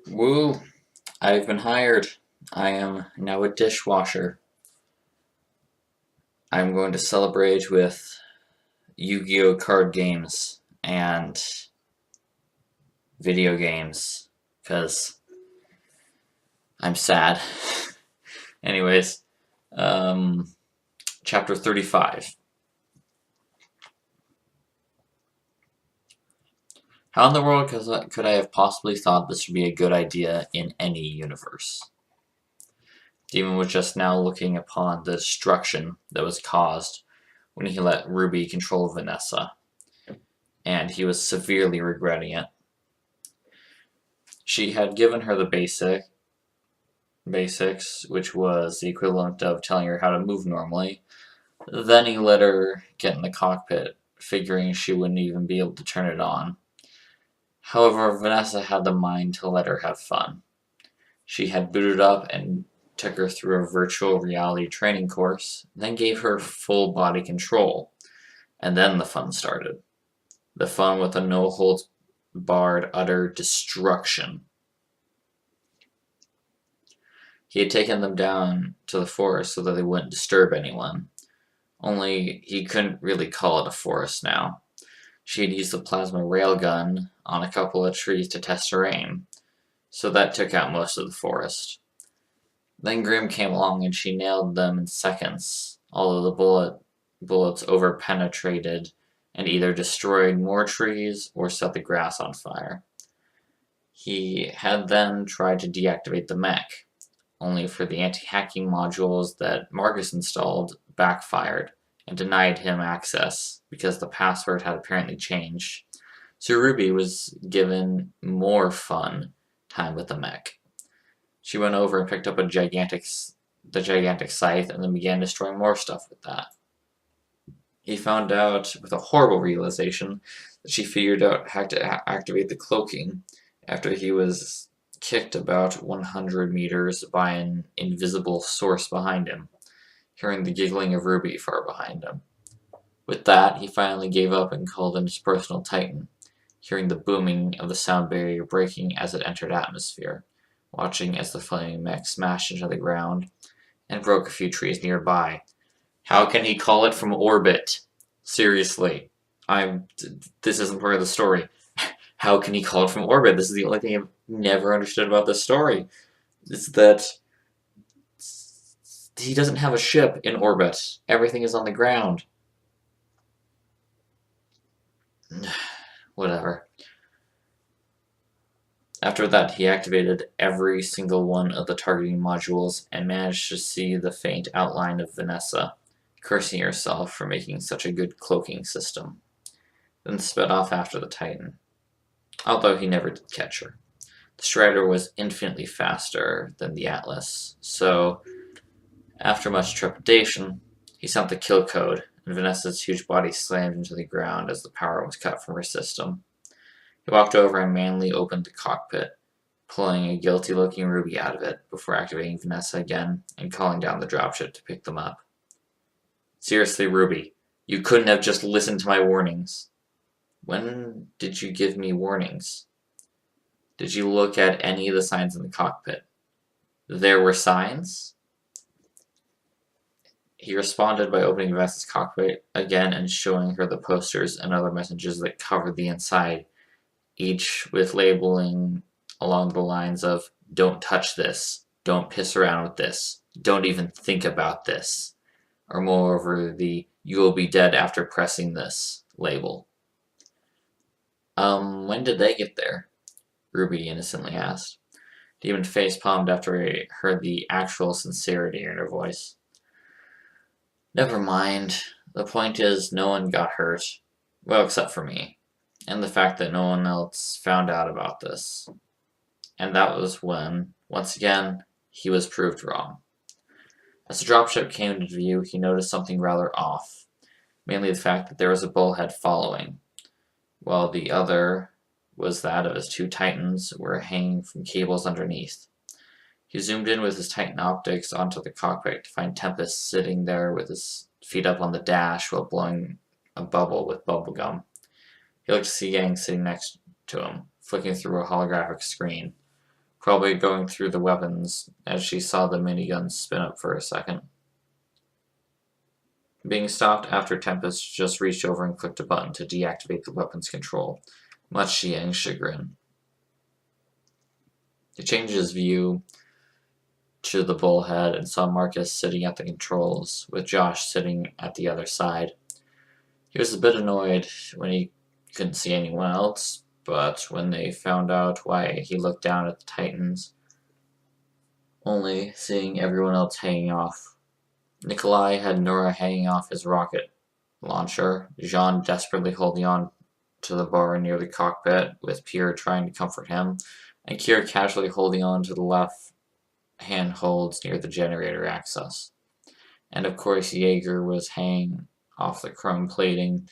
Woo! I've been hired. I am now a dishwasher. I'm going to celebrate with Yu-Gi-Oh card games and video games because I'm sad. Anyways, um, chapter 35. How in the world could I have possibly thought this would be a good idea in any universe? Demon was just now looking upon the destruction that was caused when he let Ruby control Vanessa, and he was severely regretting it. She had given her the basics, which was the equivalent of telling her how to move normally. Then he let her get in the cockpit, figuring she wouldn't even be able to turn it on. However, Vanessa had the mind to let her have fun. She had booted up and took her through a virtual reality training course, then gave her full body control. And then the fun started. The fun with a no-holds-barred utter destruction. He had taken them down to the forest so that they wouldn't disturb anyone. Only he couldn't really call it a forest now. She had used the plasma railgun on a couple of trees to test her aim, so that took out most of the forest. Then Grim came along and she nailed them in seconds, although the bullets over-penetrated and either destroyed more trees or set the grass on fire. He had then tried to deactivate the mech, only for the anti-hacking modules that Marcus installed backfired and denied him access because the password had apparently changed. So RWBY was given more fun time with the mech. She went over and picked up the gigantic scythe and then began destroying more stuff with that. He found out, with a horrible realization, that she figured out how to activate the cloaking after he was kicked about 100 meters by an invisible source behind him, hearing the giggling of RWBY far behind him. With that, he finally gave up and called in his personal Titan, hearing the booming of the sound barrier breaking as it entered atmosphere, watching as the flaming mech smashed into the ground and broke a few trees nearby. How can he call it from orbit? Seriously. This isn't part of the story. How can he call it from orbit? This is the only thing I've never understood about this story. Is that he doesn't have a ship in orbit. Everything is on the ground. Whatever. After that, he activated every single one of the targeting modules and managed to see the faint outline of Vanessa, cursing herself for making such a good cloaking system, then sped off after the Titan, although he never did catch her. The Strider was infinitely faster than the Atlas, so after much trepidation, he sent the kill code, and Vanessa's huge body slammed into the ground as the power was cut from her system. He walked over and manly opened the cockpit, pulling a guilty-looking RWBY out of it before activating Vanessa again and calling down the dropship to pick them up. Seriously, RWBY, you couldn't have just listened to my warnings. When did you give me warnings? Did you look at any of the signs in the cockpit? There were signs? He responded by opening Vanessa's cockpit again and showing her the posters and other messages that covered the inside, each with labeling along the lines of, "Don't touch this," "Don't piss around with this," "Don't even think about this," or moreover the "You will be dead after pressing this" label. When did they get there? RWBY innocently asked. Demon face-palmed after he heard the actual sincerity in her voice. Never mind. The point is, no one got hurt. Well, except for me. And the fact that no one else found out about this. And that was when, once again, he was proved wrong. As the dropship came into view, he noticed something rather off. Mainly the fact that there was a bullhead following, while the other was that of his two Titans were hanging from cables underneath. He zoomed in with his Titan optics onto the cockpit to find Tempest sitting there with his feet up on the dash while blowing a bubble with bubblegum. He looked to see Yang sitting next to him, flicking through a holographic screen. probably going through the weapons as she saw the minigun spin up for a second. Being stopped after Tempest just reached over and clicked a button to deactivate the weapon's control, much to Yang's chagrin. He changed his view to the bullhead and saw Marcus sitting at the controls, with Josh sitting at the other side. He was a bit annoyed when he couldn't see anyone else, but when they found out why, he looked down at the Titans, only seeing everyone else hanging off. Nikolai had Nora hanging off his rocket launcher, Jean desperately holding on to the bar near the cockpit, with Pierre trying to comfort him, and Kier casually holding on to the left hand holds near the generator access. And of course Jaeger was hanging off the chrome plating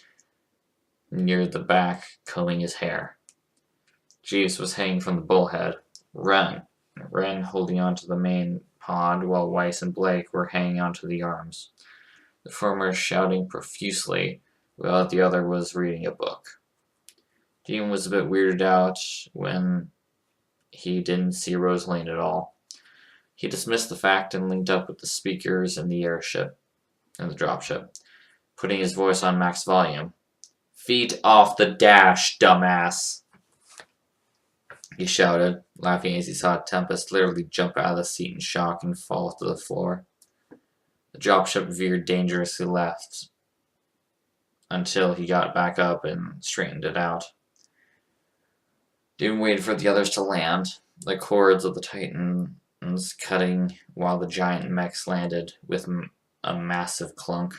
near the back, combing his hair. Jeeves was hanging from the bullhead. Ren holding on to the main pod, while Weiss and Blake were hanging onto the arms, the former shouting profusely while the other was reading a book. Dean was a bit weirded out when he didn't see Rosaline at all. He dismissed the fact and linked up with the speakers in the airship, in the dropship, putting his voice on max volume. "Feet off the dash, dumbass!" he shouted, laughing as he saw Tempest literally jump out of the seat in shock and fall to the floor. The dropship veered dangerously left until he got back up and straightened it out. Doom waited for the others to land, the cords of the Titans cutting while the giant mechs landed with a massive clunk.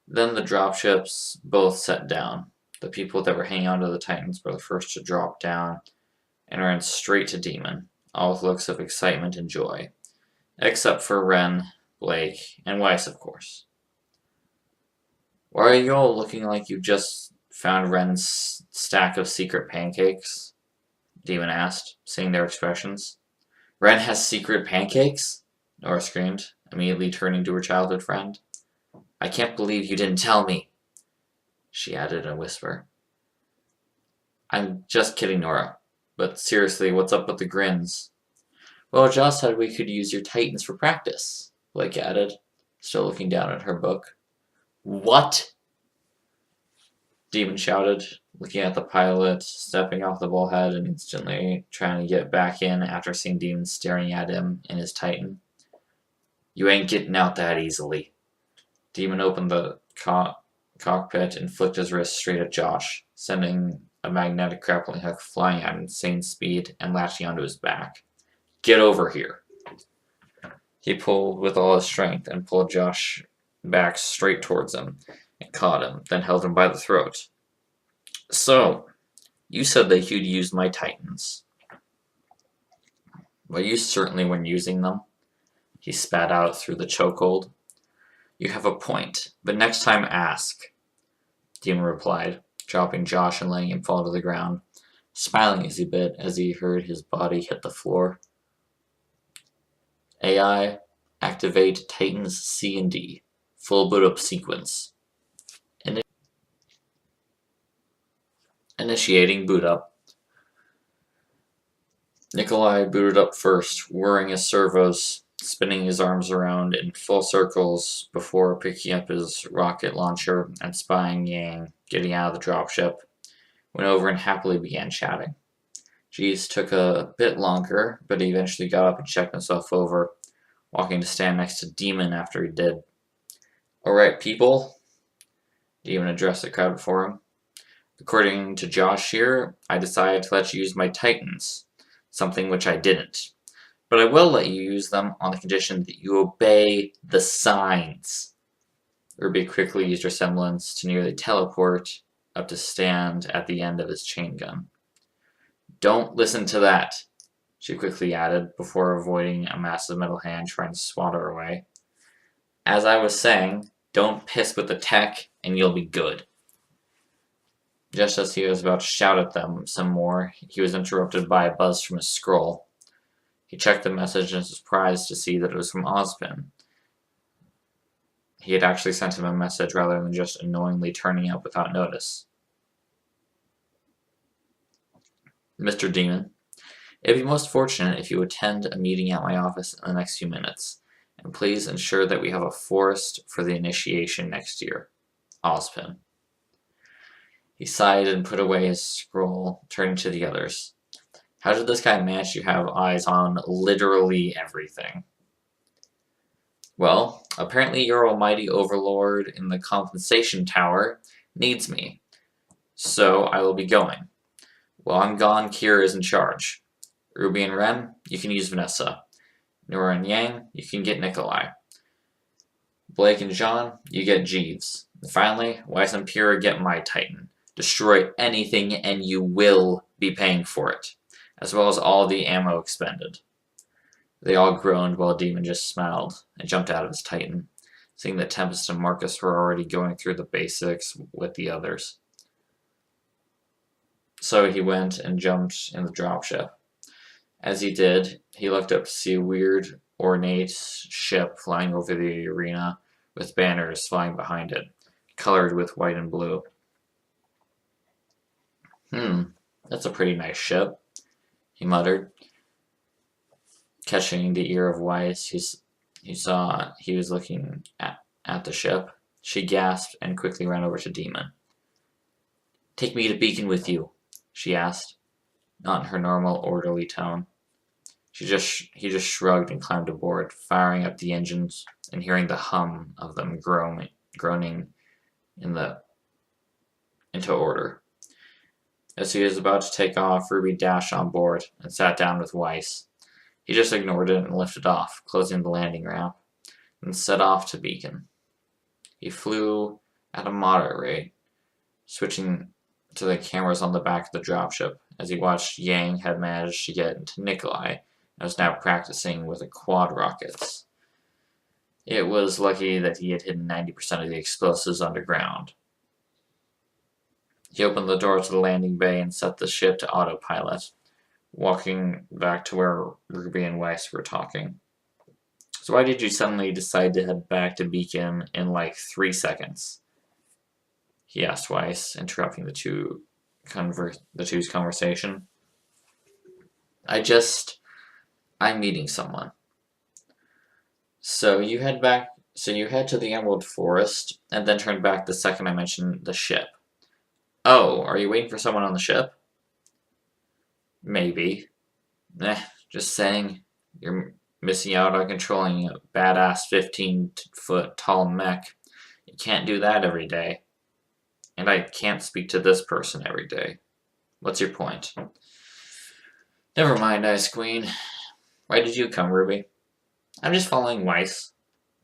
Then the dropships both set down. The people that were hanging onto the Titans were the first to drop down and ran straight to Demon, all with looks of excitement and joy. Except for Ren, Blake, and Weiss, of course. "Why are you all looking like you just found Ren's stack of secret pancakes?" Demon asked, seeing their expressions. "Ren has secret pancakes?" Nora screamed, immediately turning to her childhood friend. "I can't believe you didn't tell me," she added in a whisper. "I'm just kidding, Nora. But seriously, what's up with the grins?" "Well, Josh said we could use your Titans for practice," Blake added, still looking down at her book. "What?" Demon shouted, looking at the pilot, stepping off the bullhead and instantly trying to get back in after seeing Demon staring at him in his Titan. "You ain't getting out that easily." Demon opened the cockpit and flicked his wrist straight at Josh, sending a magnetic grappling hook flying at insane speed and latching onto his back. "Get over here." He pulled with all his strength and pulled Josh back straight towards him and caught him, then held him by the throat. "So, you said that you'd use my Titans. Well, you certainly weren't using them," he spat out through the chokehold. "You have a point, but next time ask," Demon replied, dropping Josh and letting him fall to the ground, smiling as he bit as he heard his body hit the floor. "AI, activate Titans C and D. Full boot up sequence. Initiating boot up." Nikolai booted up first, whirring his servos, spinning his arms around in full circles before picking up his rocket launcher and spying Yang getting out of the dropship, went over and happily began chatting. Jeeves took a bit longer, but he eventually got up and checked himself over, walking to stand next to Demon after he did. "Alright, people," Demon addressed the crowd before him. "According to Josh here, I decided to let you use my Titans, something which I didn't. But I will let you use them on the condition that you obey the signs." RWBY quickly used her semblance to nearly teleport up to stand at the end of his chain gun. "Don't listen to that," she quickly added, before avoiding a massive metal hand trying to swat her away. "As I was saying, don't piss with the tech, and you'll be good." Just as he was about to shout at them some more, he was interrupted by a buzz from his scroll. He checked the message and was surprised to see that it was from Ozpin. He had actually sent him a message rather than just annoyingly turning up without notice. "Mr. Demon, It'd be most fortunate if you attend a meeting at my office in the next few minutes, and please ensure that we have a forest for the initiation next year. Ozpin. He sighed and put away his scroll, turning to the others. How did this guy manage to have eyes on literally everything? Well, apparently your almighty overlord in the compensation tower needs me, so I will be going. While I'm gone, Kira is in charge. Ruby and Ren, you can use Vanessa. Nora and Yang, you can get Nikolai. Blake and Jean, you get Jeeves. And finally, Weiss and Pyrrha get my Titan. Destroy anything and you will be paying for it, as well as all the ammo expended. They all groaned while Demon just smiled and jumped out of his Titan, seeing that Tempest and Marcus were already going through the basics with the others. So he went and jumped in the dropship. As he did, he looked up to see a weird, ornate ship flying over the arena with banners flying behind it, colored with white and blue. That's a pretty nice ship, he muttered, catching the ear of Weiss. He saw he was looking at the ship. She gasped and quickly ran over to Demon. Take me to Beacon with you, she asked, not in her normal, orderly tone. He just shrugged and climbed aboard, firing up the engines and hearing the hum of them groaning into order. As he was about to take off, Ruby dashed on board and sat down with Weiss. He just ignored it and lifted off, closing the landing ramp, and set off to Beacon. He flew at a moderate rate, switching to the cameras on the back of the dropship as he watched Yang had managed to get into Nikolai and was now practicing with the quad rockets. It was lucky that he had hidden 90% of the explosives underground. He opened the door to the landing bay and set the ship to autopilot, walking back to where Ruby and Weiss were talking. So why did you suddenly decide to head back to Beacon in like 3 seconds? He asked Weiss, interrupting the two's conversation. I'm meeting someone. So you head to the Emerald Forest and then turn back the second I mentioned the ship. Oh, are you waiting for someone on the ship? Maybe. Just saying. You're missing out on controlling a badass 15-foot tall mech. You can't do that every day. And I can't speak to this person every day. What's your point? Never mind, Ice Queen. Why did you come, Ruby? I'm just following Weiss,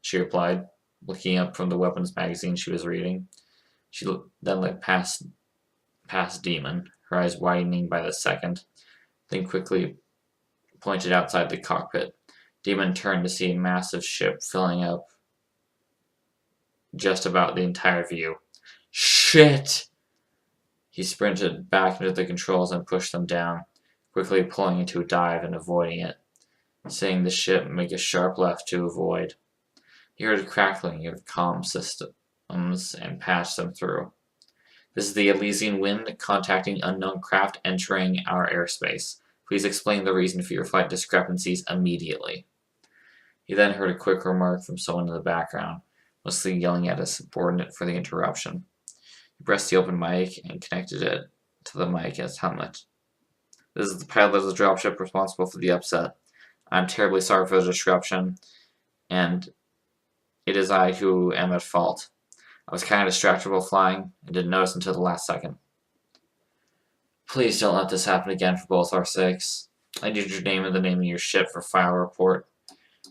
she replied, looking up from the weapons magazine she was reading. She then looked past Demon, her eyes widening by the second, then quickly pointed outside the cockpit. Demon turned to see a massive ship filling up just about the entire view. Shit! He sprinted back into the controls and pushed them down, quickly pulling into a dive and avoiding it, seeing the ship make a sharp left to avoid. He heard a crackling of comm systems and patched them through. This is the Elysian Wind contacting unknown craft entering our airspace. Please explain the reason for your flight discrepancies immediately. He then heard a quick remark from someone in the background, mostly yelling at a subordinate for the interruption. He pressed the open mic and connected it to the mic as helmet. This is the pilot of the dropship responsible for the upset. I'm terribly sorry for the disruption, and it is I who am at fault. I was kind of distracted while flying and didn't notice until the last second. Please don't let this happen again for both our sakes. I need your name and the name of your ship for file report.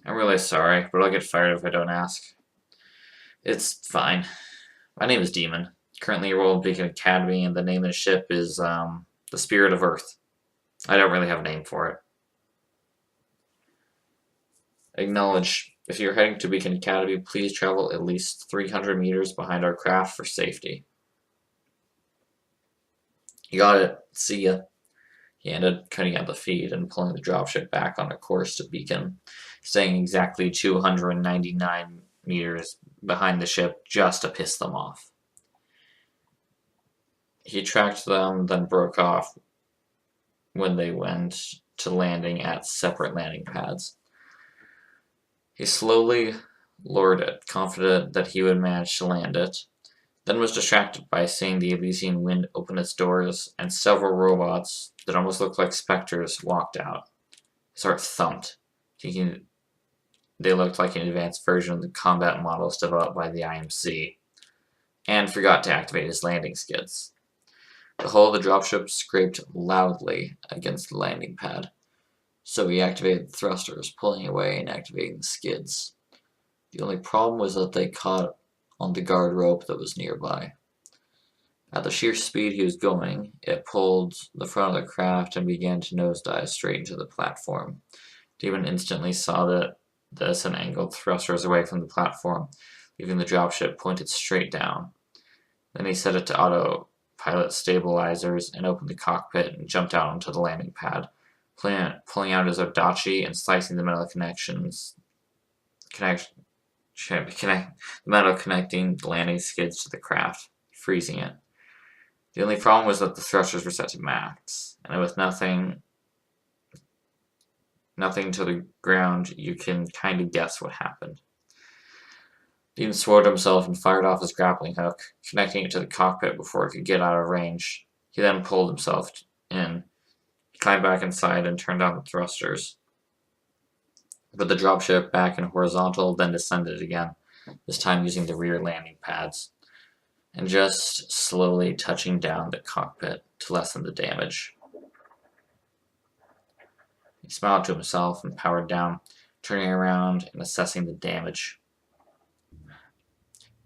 I'm really sorry, but I'll get fired if I don't ask. It's fine. My name is Demon. Currently enrolled in Beacon Academy, and the name of the ship is, the Spirit of Earth. I don't really have a name for it. Acknowledge. If you're heading to Beacon Academy, please travel at least 300 meters behind our craft for safety. You got it. See ya. He ended, cutting out the feed and pulling the dropship back on a course to Beacon, staying exactly 299 meters behind the ship just to piss them off. He tracked them, then broke off when they went to landing at separate landing pads. He slowly lowered it, confident that he would manage to land it, then was distracted by seeing the Elysian wind open its doors and several robots that almost looked like specters walked out. His heart thumped, thinking they looked like an advanced version of the combat models developed by the IMC, and forgot to activate his landing skids. The hull of the dropship scraped loudly against the landing pad, so he activated the thrusters, pulling away and activating the skids. The only problem was that they caught on the guard rope that was nearby. At the sheer speed he was going, it pulled the front of the craft and began to nosedive straight into the platform. Demon instantly saw this and angled thrusters away from the platform, leaving the dropship pointed straight down. Then he set it to autopilot stabilizers and opened the cockpit and jumped out onto the landing pad, pulling out his Odachi and slicing the metal connecting the landing skids to the craft, freezing it. The only problem was that the thrusters were set to max, and with nothing to the ground, you can kind of guess what happened. Dean swore to himself and fired off his grappling hook, connecting it to the cockpit before it could get out of range. He then pulled himself in. He climbed back inside and turned on the thrusters. Put the dropship back in horizontal, then descended again, this time using the rear landing pads, and just slowly touching down the cockpit to lessen the damage. He smiled to himself and powered down, turning around and assessing the damage.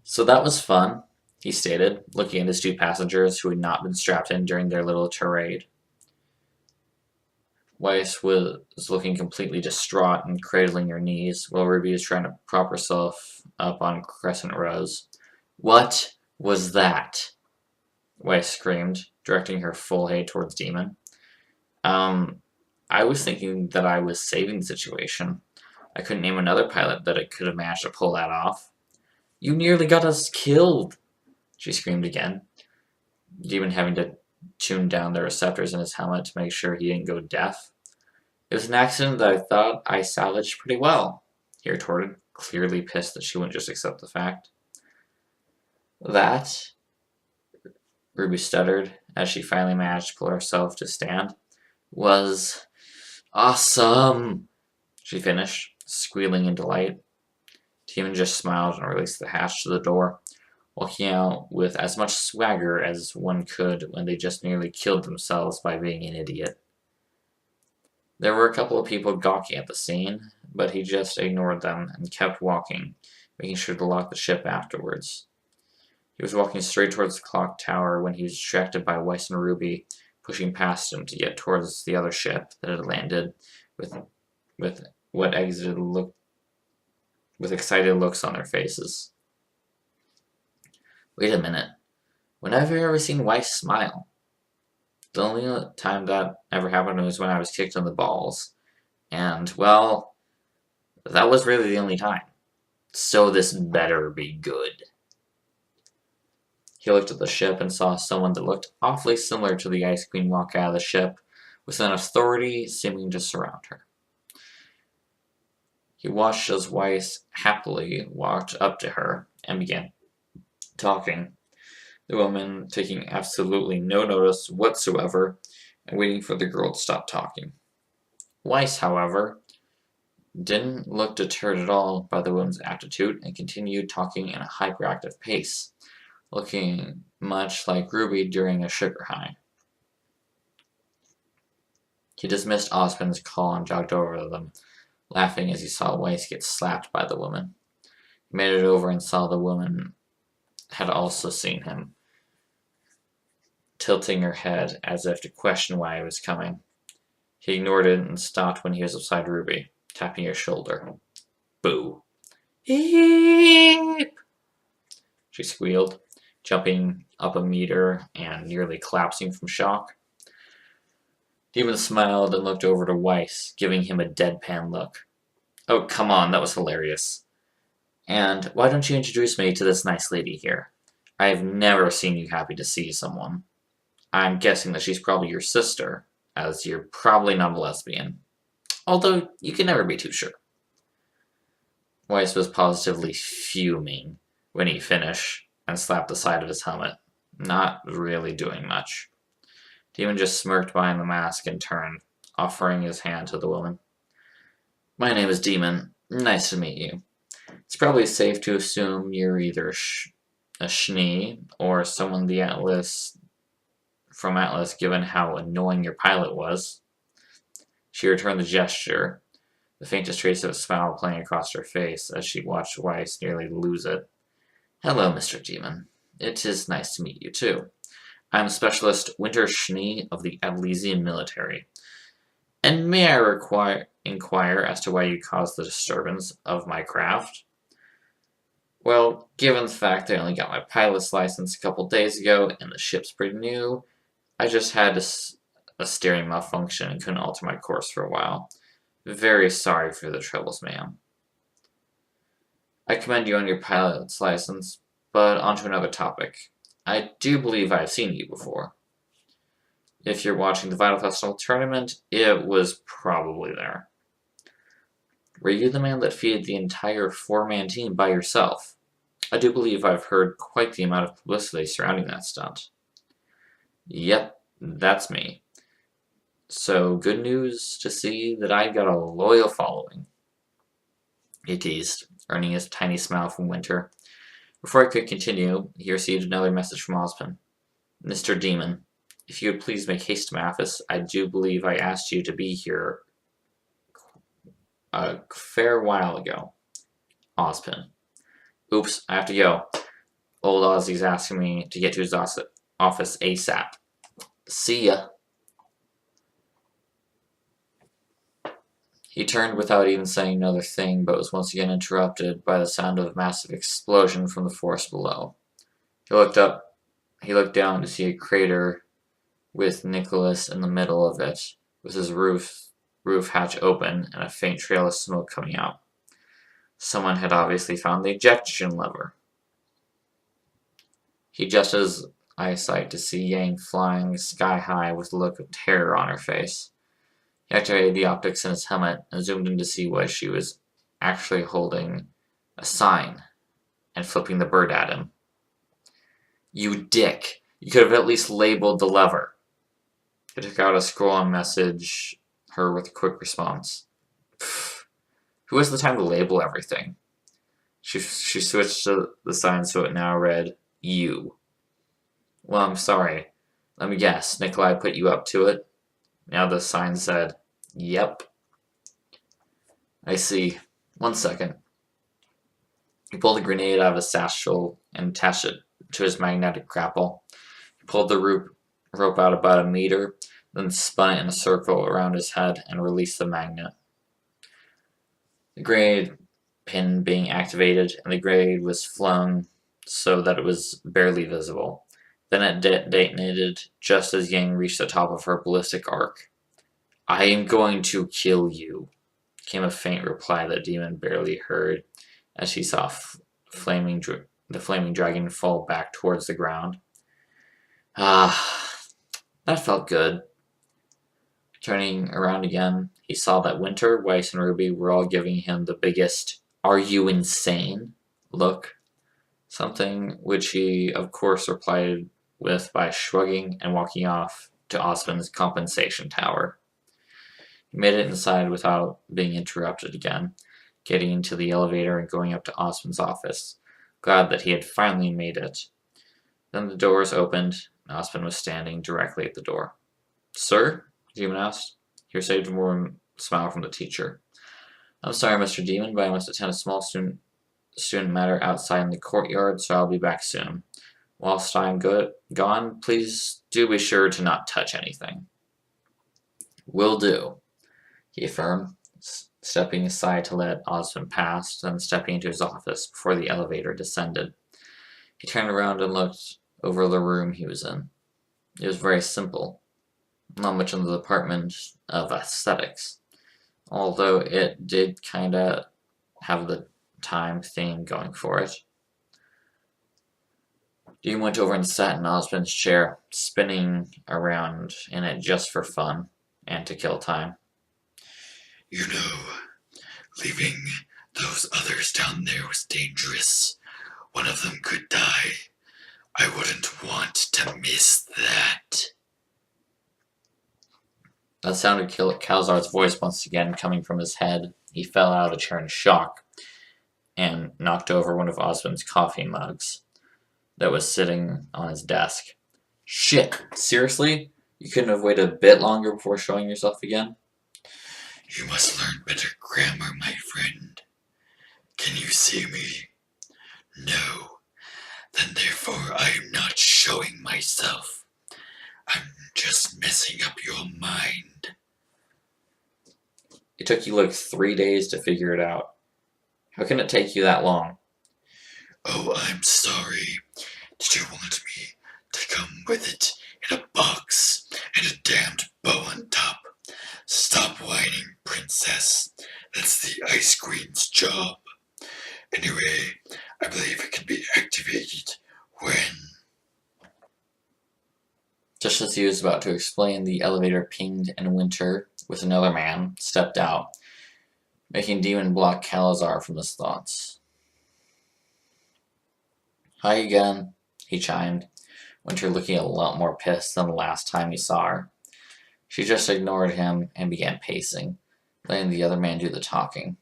"So that was fun," he stated, looking at his two passengers who had not been strapped in during their little tirade. Weiss was looking completely distraught and cradling her knees, while Ruby was trying to prop herself up on crescent rows. "What was that?" Weiss screamed, directing her full hate towards Demon. I was thinking that I was saving the situation. I couldn't name another pilot that could have managed to pull that off." "You nearly got us killed," she screamed again, Demon having to tune down the receptors in his helmet to make sure he didn't go deaf. "It was an accident that I thought I salvaged pretty well," he retorted, clearly pissed that she wouldn't just accept the fact. "That," Ruby stuttered as she finally managed to pull herself to stand, "was awesome," she finished, squealing in delight. Demon just smiled and released the hatch to the door, walking out with as much swagger as one could when they just nearly killed themselves by being an idiot. There were a couple of people gawking at the scene, but he just ignored them and kept walking, making sure to lock the ship afterwards. He was walking straight towards the clock tower when he was distracted by Weiss and Ruby pushing past him to get towards the other ship that had landed with excited looks on their faces. "Wait a minute. When have you ever seen Weiss smile?" "The only time that ever happened was when I was kicked in the balls. And, well, that was really the only time. So this better be good." He looked at the ship and saw someone that looked awfully similar to the Ice Queen walk out of the ship, with an authority seeming to surround her. He watched as Weiss happily walked up to her and began talking, the woman taking absolutely no notice whatsoever and waiting for the girl to stop talking. Weiss, however, didn't look deterred at all by the woman's attitude and continued talking in a hyperactive pace, looking much like Ruby during a sugar high. He dismissed Ozpin's call and jogged over to them, laughing as he saw Weiss get slapped by the woman. He made it over and saw the woman had also seen him, tilting her head as if to question why he was coming. He ignored it and stopped when he was beside Ruby, tapping her shoulder. "Boo." "Eep," she squealed, jumping up a meter and nearly collapsing from shock. Demon smiled and looked over to Weiss, giving him a deadpan look. "Oh, come on, that was hilarious. And why don't you introduce me to this nice lady here? I have never seen you happy to see someone. I'm guessing that she's probably your sister. as you're probably not a lesbian. Although, you can never be too sure. Weiss was positively fuming when he finished and slapped the side of his helmet, not really doing much. Demon just smirked behind the mask and turned, offering his hand to the woman. My name is Demon. Nice to meet you. It's probably safe to assume you're either a Schnee or someone from Atlas, given how annoying your pilot was. She returned the gesture, the faintest trace of a smile playing across her face as she watched Weiss nearly lose it. Hello, Mr. Demon. It is nice to meet you, too. I'm Specialist Winter Schnee of the Atlesian military. And may I inquire as to why you caused the disturbance of my craft? Well, given the fact I only got my pilot's license a couple days ago and the ship's pretty new, I just had a steering malfunction and couldn't alter my course for a while. Very sorry for the troubles, ma'am. I commend you on your pilot's license, but onto another topic. I do believe I've seen you before. If you're watching the Vital Festival tournament, it was probably there. Were you the man that feeded the entire 4-man team by yourself? I do believe I've heard quite the amount of publicity surrounding that stunt. Yep, that's me. So, good news to see that I've got a loyal following. He teased, earning his tiny smile from Winter. Before I could continue, he received another message from Ozpin. Mr. Demon, if you would please make haste to my office, I do believe I asked you to be here a fair while ago. Ozpin. Oops, I have to go. Old Ozzy's asking me to get to his office ASAP. See ya. He turned without even saying another thing, but was once again interrupted by the sound of a massive explosion from the forest below. He looked down to see a crater with Nicholas in the middle of it, with his roof hatch open and a faint trail of smoke coming out. Someone had obviously found the ejection lever. He adjusted his eyesight to see Yang flying sky high with a look of terror on her face. He activated the optics in his helmet and zoomed in to see why she was actually holding a sign and flipping the bird at him. You dick! You could have at least labeled the lever. He took out a scroll and messaged her with a quick response. Pfft. Who has the time to label everything? She switched to the sign so it now read, You. Well, I'm sorry. Let me guess, Nikolai put you up to it? Now the sign said, Yep. I see. 1 second. He pulled a grenade out of his satchel and attached it to his magnetic grapple. He pulled the rope out about 1 meter, then spun it in a circle around his head and released the magnet. The grenade pin being activated, and the grenade was flung so that it was barely visible. Then it detonated just as Yang reached the top of her ballistic arc. I am going to kill you, came a faint reply that Demon barely heard as she saw the flaming dragon fall back towards the ground. Ah, that felt good. Turning around again, he saw that Winter, Weiss, and RWBY were all giving him the biggest, "Are you insane?" look. Something which he, of course, replied with by shrugging and walking off to Ozpin's compensation tower. He made it inside without being interrupted again, getting into the elevator and going up to Ozpin's office, glad that he had finally made it. Then the doors opened, and Ozpin was standing directly at the door. Sir? Demon asked. He received a warm smile from the teacher. I'm sorry, Mr. Demon, but I must attend a small student matter outside in the courtyard, so I'll be back soon. Whilst I'm gone, please do be sure to not touch anything. Will do, he affirmed, stepping aside to let Ozpin pass, then stepping into his office before the elevator descended. He turned around and looked over the room he was in. It was very simple. Not much in the department of aesthetics, although it did kinda have the time theme going for it. Dean went over and sat in Ozpin's chair, spinning around in it just for fun. and to kill time. You know, leaving those others down there was dangerous. One of them could die. I wouldn't want to miss that. That sounded Calzar's voice once again coming from his head. He fell out of the chair in shock and knocked over one of Ozpin's coffee mugs that was sitting on his desk. Shit, seriously? You couldn't have waited a bit longer before showing yourself again? You must learn better grammar, my friend. Can you see me? No. Then therefore I am not showing myself. I'm just messing up your mind. It took you like 3 days to figure it out. How can it take you that long? Oh, I'm sorry. Did you want me to come with it in a box and a damned bow on top? Stop whining, princess. That's the ice queen's job. Anyway, I believe it can be activated when... Just as he was about to explain, the elevator pinged and Winter, with another man, stepped out, making Demon block Calazar from his thoughts. Hi again, he chimed, Winter looking a lot more pissed than the last time he saw her. She just ignored him and began pacing, letting the other man do the talking.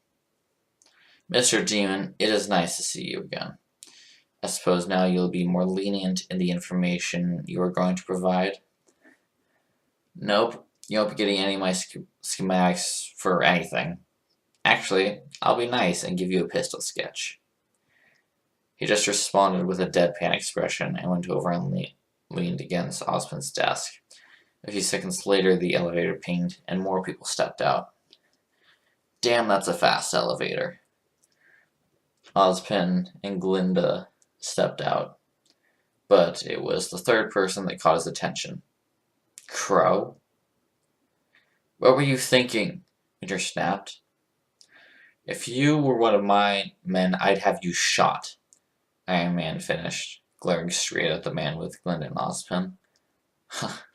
Mr. Demon, it is nice to see you again. I suppose now you'll be more lenient in the information you are going to provide? Nope, you won't be getting any of my schematics for anything. Actually, I'll be nice and give you a pistol sketch. He just responded with a deadpan expression and went over and leaned against Ozpin's desk. A few seconds later, the elevator pinged and more people stepped out. Damn, that's a fast elevator. Ozpin and Glinda stepped out, but it was the third person that caught his attention. Crow? What were you thinking? Winter snapped. If you were one of my men, I'd have you shot. Iron Man finished, glaring straight at the man with Glinda and Ozpin.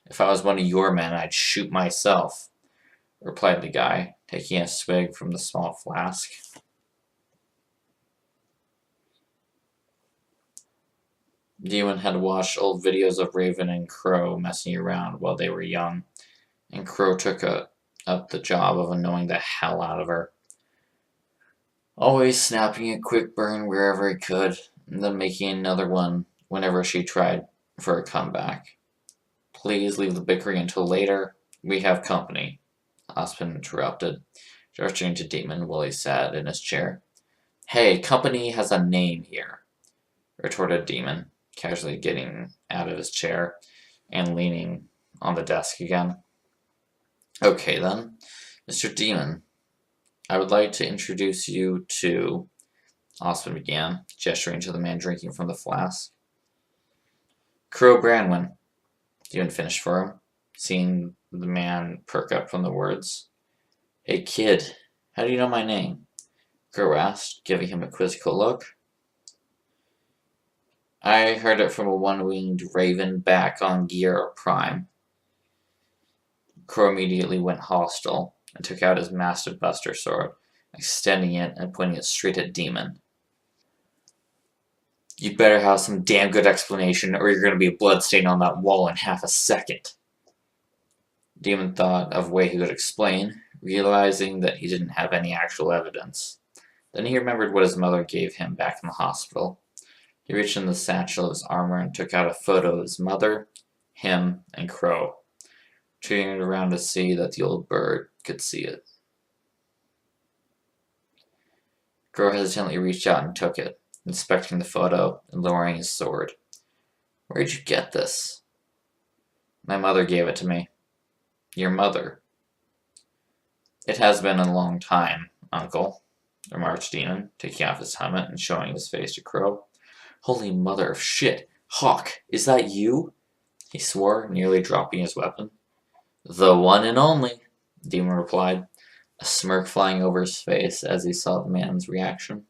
If I was one of your men, I'd shoot myself, replied the guy, taking a swig from the small flask. Demon had watched old videos of Raven and Crow messing around while they were young, and Crow took up the job of annoying the hell out of her. Always snapping a quick burn wherever he could, and then making another one whenever she tried for a comeback. Please leave the bickering until later. We have company, Ozpin interrupted, gesturing to Demon while he sat in his chair. Hey, company has a name here, retorted Demon, casually getting out of his chair and leaning on the desk again. Okay then, Mr. Demon, I would like to introduce you to... Ozpin began, gesturing to the man drinking from the flask. Crow Branwen, Demon finished for him, seeing the man perk up from the words. Hey kid, how do you know my name? Crow asked, giving him a quizzical look. I heard it from a one-winged raven back on Gear Prime. Crow immediately went hostile and took out his massive buster sword, extending it and pointing it straight at Demon. You'd better have some damn good explanation or you're going to be a bloodstain on that wall in half a second. Demon thought of a way he could explain, realizing that he didn't have any actual evidence. Then he remembered what his mother gave him back in the hospital. He reached in the satchel of his armor and took out a photo of his mother, him, and Crow, turning it around to see that the old bird could see it. Crow hesitantly reached out and took it, inspecting the photo and lowering his sword. Where'd you get this? My mother gave it to me. Your mother? It has been a long time, Uncle, remarked Demon, taking off his helmet and showing his face to Crow. Holy mother of shit! Hawk, is that you? He swore, nearly dropping his weapon. The one and only, Demon replied, a smirk flying over his face as he saw the man's reaction.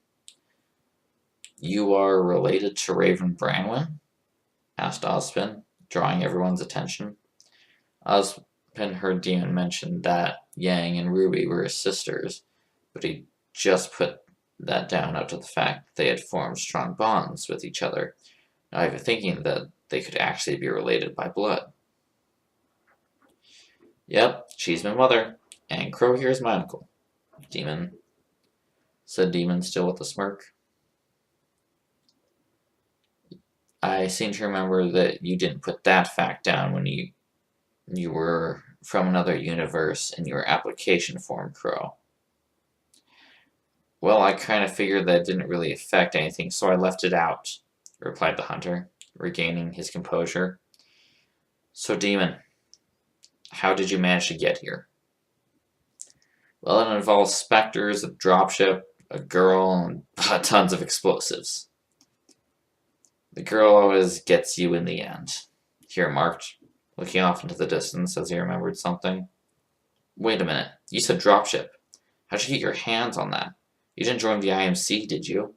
You are related to Raven Branwen? Asked Ozpin, drawing everyone's attention. Ozpin heard Demon mention that Yang and Ruby were his sisters, but he just put that down out to the fact that they had formed strong bonds with each other, not even thinking that they could actually be related by blood. Yep, she's my mother, and Crow here is my uncle, Demon, said Demon, still with a smirk. I seem to remember that you didn't put that fact down when you were from another universe in your application form, Crow. Well, I kind of figured that it didn't really affect anything, so I left it out, replied the hunter, regaining his composure. So, Demon, how did you manage to get here? Well, it involves specters, a dropship, a girl, and tons of explosives. The girl always gets you in the end, he remarked, looking off into the distance as he remembered something. Wait a minute, you said dropship. How'd you get your hands on that? You didn't join the IMC, did you?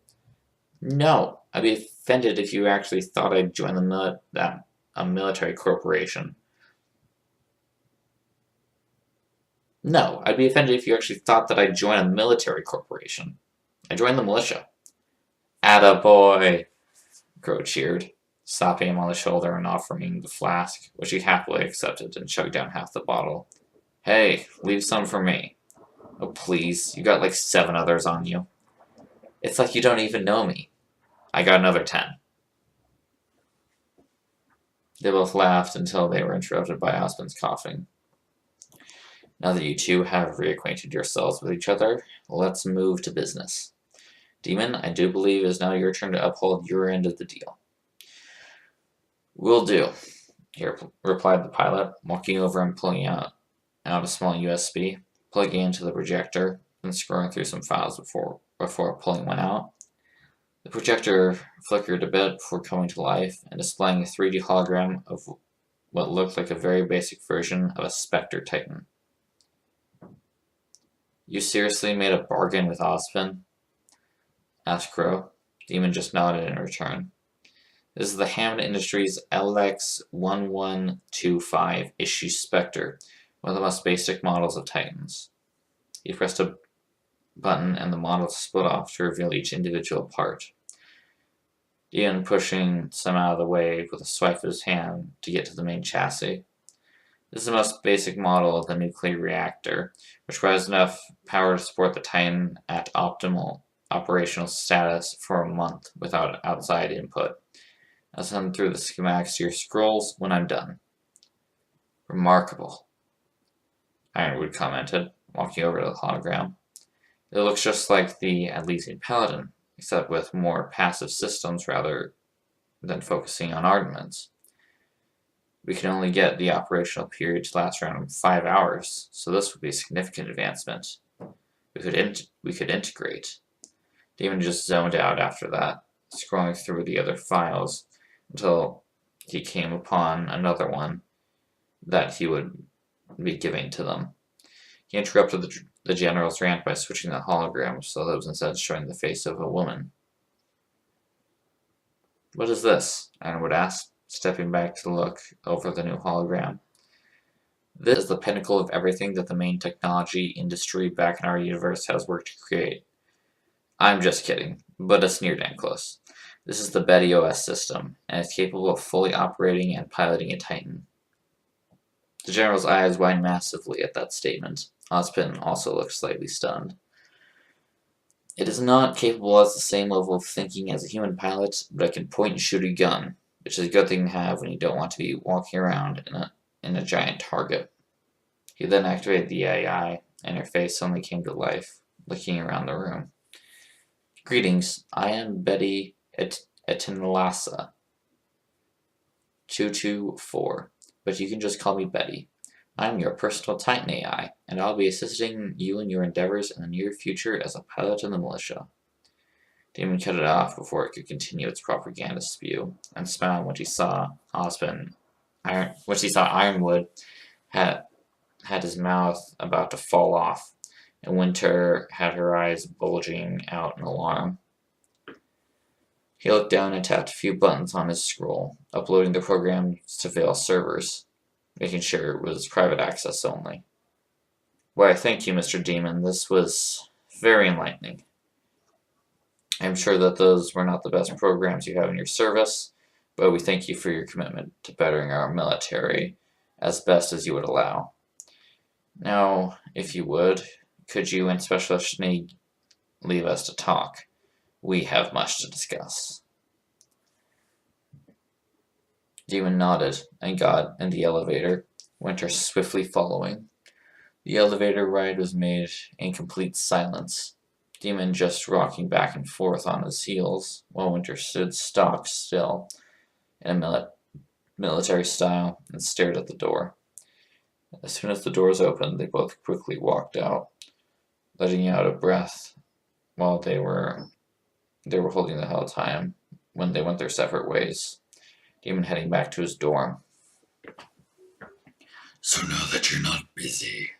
No, I'd be offended if you actually thought I'd join a military corporation. No, I'd be offended if you actually thought that I'd join a military corporation. I joined the militia. Attaboy! Crow cheered, slapping him on the shoulder and offering the flask, which he happily accepted and chugged down half the bottle. Hey, leave some for me. Oh, please, you got like 7 others on you. It's like you don't even know me. I got another 10. They both laughed until they were interrupted by Ozpin's coughing. Now that you two have reacquainted yourselves with each other, let's move to business. Demon, I do believe it is now your turn to uphold your end of the deal. Will do, replied the pilot, walking over and pulling out a small USB, plugging into the projector, and scrolling through some files before pulling one out. The projector flickered a bit before coming to life and displaying a 3D hologram of what looked like a very basic version of a Spectre Titan. You seriously made a bargain with Ozpin? Asked Crow. Demon just nodded in return. This is the Hammond Industries LX1125 issue Spectre, one of the most basic models of Titans. He pressed a button and the model split off to reveal each individual part. Demon pushing some out of the way with a swipe of his hand to get to the main chassis. This is the most basic model of the nuclear reactor, which provides enough power to support the Titan at optimal operational status for a month without outside input. I'll send through the schematics to your scrolls when I'm done. Remarkable, Ironwood commented, walking over to the hologram. It looks just like the Elysian Paladin, except with more passive systems rather than focusing on armaments. We can only get the operational period to last around 5 hours, so this would be a significant advancement. We could integrate. Demon just zoned out after that, scrolling through the other files until he came upon another one that he would be giving to them. He interrupted the general's rant by switching the hologram so that it was instead showing the face of a woman. What is this? Ironwood asked, stepping back to look over the new hologram. This is the pinnacle of everything that the main technology industry back in our universe has worked to create. I'm just kidding, but it's near damn close. This is the Betty OS system, and it's capable of fully operating and piloting a Titan. The general's eyes widened massively at that statement. Ozpin also looked slightly stunned. It is not capable at the same level of thinking as a human pilot, but it can point and shoot a gun, which is a good thing to have when you don't want to be walking around in a giant target. He then activated the AI, and her face suddenly came to life, looking around the room. Greetings, I am Betty Etinlasa 224, but you can just call me Betty. I'm your personal Titan AI, and I'll be assisting you in your endeavors in the near future as a pilot in the militia. Demon cut it off before it could continue its propaganda spew, and smiled when she saw Ironwood had his mouth about to fall off, and Winter had her eyes bulging out in alarm. He looked down and tapped a few buttons on his scroll, uploading the program to Veil servers. making sure it was private access only. Why, thank you, Mr. Demon. This was very enlightening. I'm sure that those were not the best programs you have in your service, but we thank you for your commitment to bettering our military as best as you would allow. Now, if you would, could you and Specialist Schneeg leave us to talk? We have much to discuss. Demon nodded and got in the elevator, Winter swiftly following. The elevator ride was made in complete silence, Demon just rocking back and forth on his heels, while Winter stood stock still in a military style and stared at the door. As soon as the doors opened, they both quickly walked out, letting out a breath while they were holding the whole time when they went their separate ways, Demon heading back to his dorm. So now that you're not busy,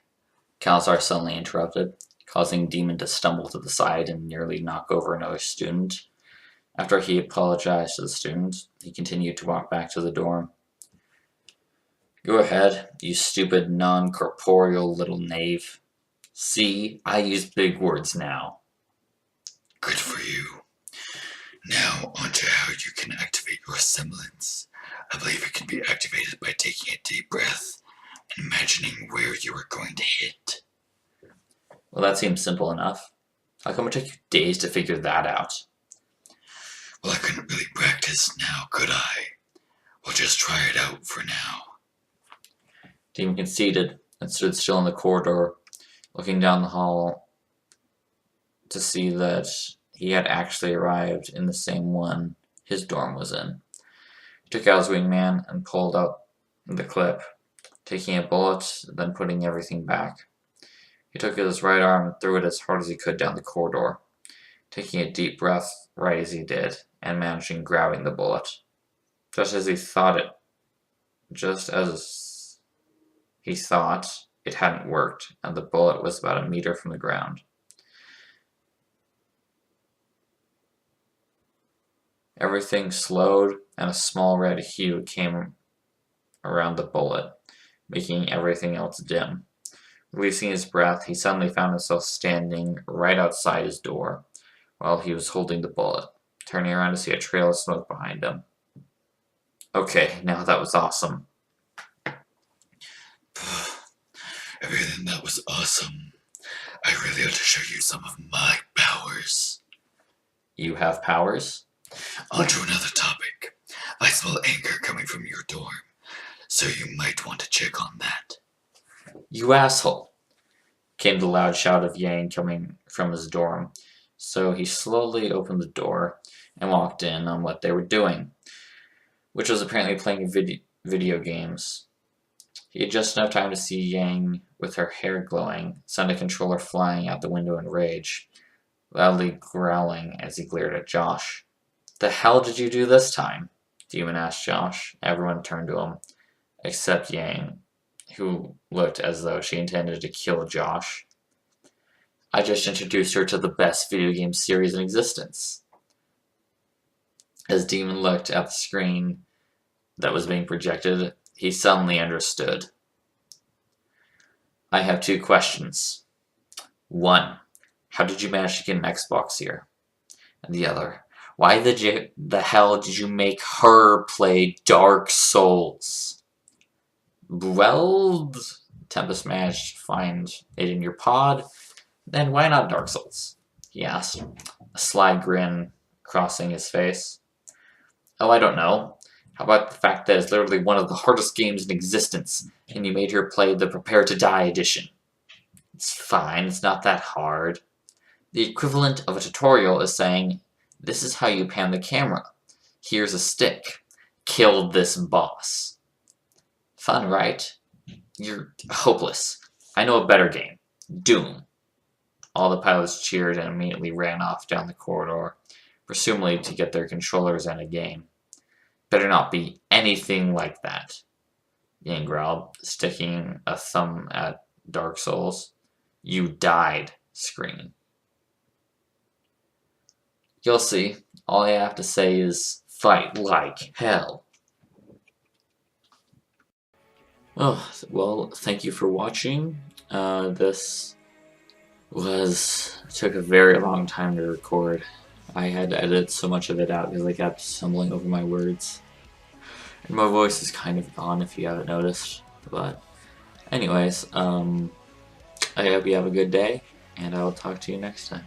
Kalazar suddenly interrupted, causing Demon to stumble to the side and nearly knock over another student. After he apologized to the student, he continued to walk back to the dorm. Go ahead, you stupid, non-corporeal little knave. See, I use big words now. Good for you. Now onto how you can activate your semblance. I believe it can be activated by taking a deep breath and imagining where you are going to hit. Well, that seems simple enough. How come it took you days to figure that out? Well, I couldn't really practice now, could I? We'll just try it out for now. Demon conceded and stood still in the corridor, looking down the hall to see that he had actually arrived in the same one his dorm was in. He took out his wingman and pulled out the clip, taking a bullet, then putting everything back. He took his right arm and threw it as hard as he could down the corridor, taking a deep breath right as he did, and managing grabbing the bullet. Just as he thought, it hadn't worked, and the bullet was about a meter from the ground. Everything slowed, and a small red hue came around the bullet, making everything else dim. Releasing his breath, he suddenly found himself standing right outside his door while he was holding the bullet, turning around to see a trail of smoke behind him. Okay, now that was awesome. Everything that was awesome. I really ought to show you some of my powers. You have powers? On to another topic. I smell anger coming from your dorm, so you might want to check on that. You asshole! Came the loud shout of Yang coming from his dorm, so he slowly opened the door and walked in on what they were doing, which was apparently playing video games. He had just enough time to see Yang, with her hair glowing, send a controller flying out the window in rage, loudly growling as he glared at Josh. The hell did you do this time? Demon asked Josh. Everyone turned to him, except Yang, who looked as though she intended to kill Josh. I just introduced her to the best video game series in existence. As Demon looked at the screen that was being projected, he suddenly understood. I have 2 questions. 1. How did you manage to get an Xbox here? And the other, why the hell did you make her play Dark Souls? Well, Tempest managed to find it in your pod. Then why not Dark Souls? He asked, a sly grin crossing his face. Oh, I don't know. How about the fact that it's literally one of the hardest games in existence, and you made her play the Prepare to Die edition? It's fine, it's not that hard. The equivalent of a tutorial is saying, this is how you pan the camera. Here's a stick. Kill this boss. Fun, right? You're hopeless. I know a better game. Doom. All the pilots cheered and immediately ran off down the corridor, presumably to get their controllers and a game. Better not be anything like that, Yang growled, sticking a thumb at Dark Souls. You died, screaming. You'll see. All I have to say is, fight like hell. Oh, well, thank you for watching. This took a very long time to record. I had to edit so much of it out because I kept stumbling over my words. And my voice is kind of gone if you haven't noticed. But anyways, I hope you have a good day, and I will talk to you next time.